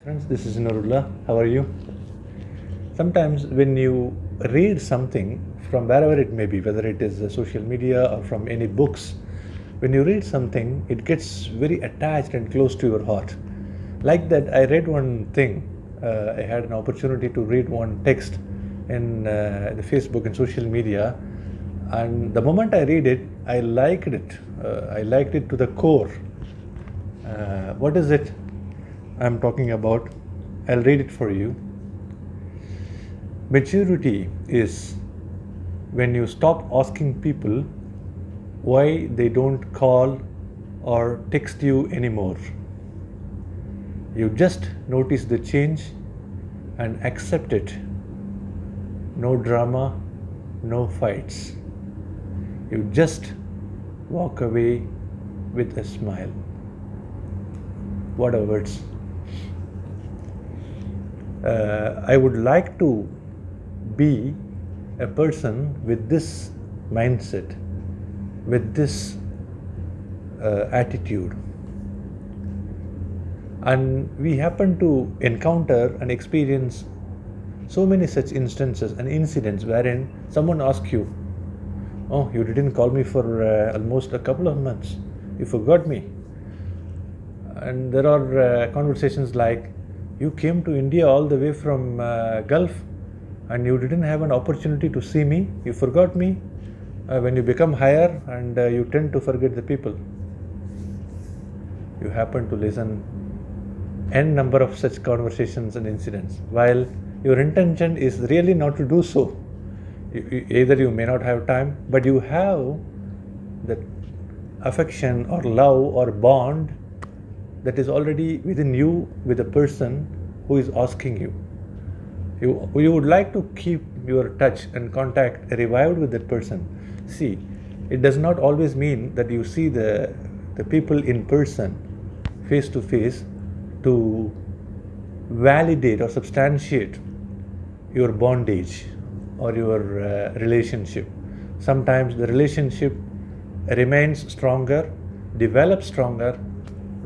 Friends, this is Nurullah. How are you? Sometimes when you read something from wherever it may be, whether it is social media or from any books, when you read something, it gets very attached and close to your heart. Like that, I read one thing. I had an opportunity to read one text in the Facebook and social media, and the moment I read it, I liked it. I liked it to the core. What is it I'm talking about? I'll read it for you. Maturity is when you stop asking people why they don't call or text you anymore. You just notice the change and accept it. No drama, no fights. You just walk away with a smile. What are words? I would like to be a person with this mindset, with this attitude. And we happen to encounter and experience so many such instances and incidents wherein someone asks you, "Oh, you didn't call me for almost a couple of months. You forgot me." And there are conversations like, "You came to India all the way from Gulf and you didn't have an opportunity to see me. You forgot me." When you become higher and you tend to forget the people. You happen to listen n number of such conversations and incidents, while your intention is really not to do so. Either you may not have time, but you have that affection or love or bond that is already within you with the person who is asking you. You would like to keep your touch and contact revived with that person. See, it does not always mean that you see the people in person, face to face, to validate or substantiate your bondage or your relationship. Sometimes the relationship remains stronger, develops stronger,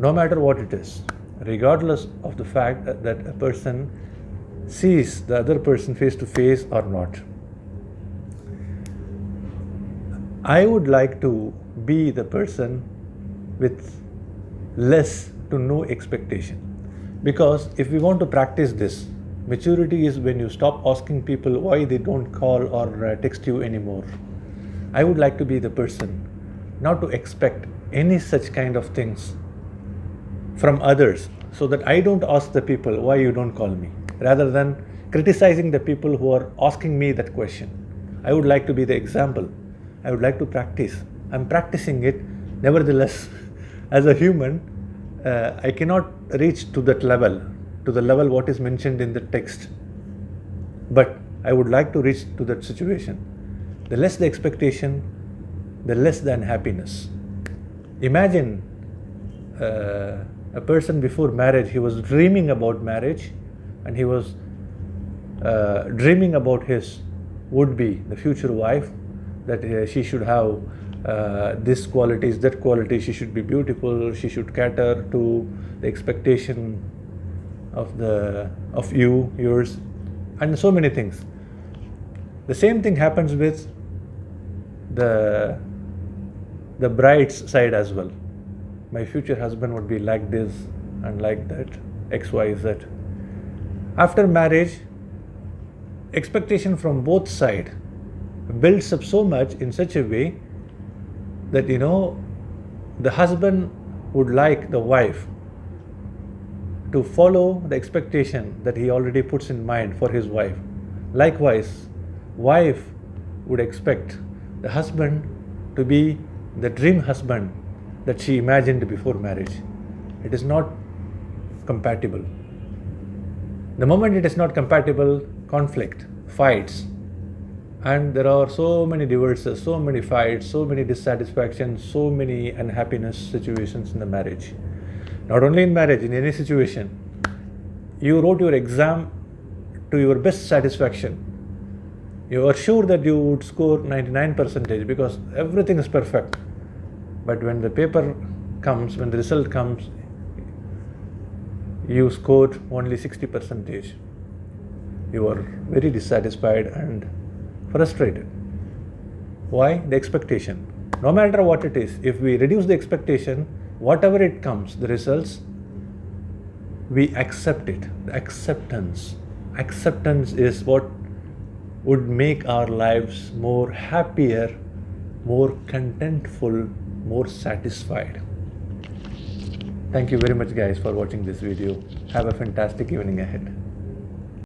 no matter what it is, regardless of the fact that a person sees the other person face to face or not. I would like to be the person with less to no expectation, because if we want to practice this, maturity is when you stop asking people why they don't call or text you anymore. I would like to be the person not to expect any such kind of things from others, so that I don't ask the people why you don't call me, rather than criticizing the people who are asking me that question. I would like to be the example. I would like to practice. I'm practicing it. Nevertheless, as a human, I cannot reach to that level, to the level what is mentioned in the text. But I would like to reach to that situation. The less the expectation, the less the unhappiness. Imagine a person before marriage, he was dreaming about marriage, and he was dreaming about his would-be, the future wife, that she should have this qualities, that quality, she should be beautiful, she should cater to the expectation of yours, and so many things. The same thing happens with the bride's side as well. My future husband would be like this and like that, X, Y, Z. After marriage, expectation from both sides builds up so much in such a way that the husband would like the wife to follow the expectation that he already puts in mind for his wife. Likewise, wife would expect the husband to be the dream husband that she imagined before marriage. It is not compatible. The moment it is not compatible, conflict, fights, and there are so many divorces, so many fights, so many dissatisfactions, so many unhappiness situations in the marriage. Not only in marriage, in any situation. You wrote your exam to your best satisfaction. You are sure that you would score 99% because everything is perfect. But when the paper comes, when the result comes, you scored only 60%. You are very dissatisfied and frustrated. Why? The expectation. No matter what it is, if we reduce the expectation, whatever it comes, the results, we accept it. The acceptance. Acceptance is what would make our lives more happier, more contentful, more satisfied. Thank you very much guys for watching this video. Have a fantastic evening ahead.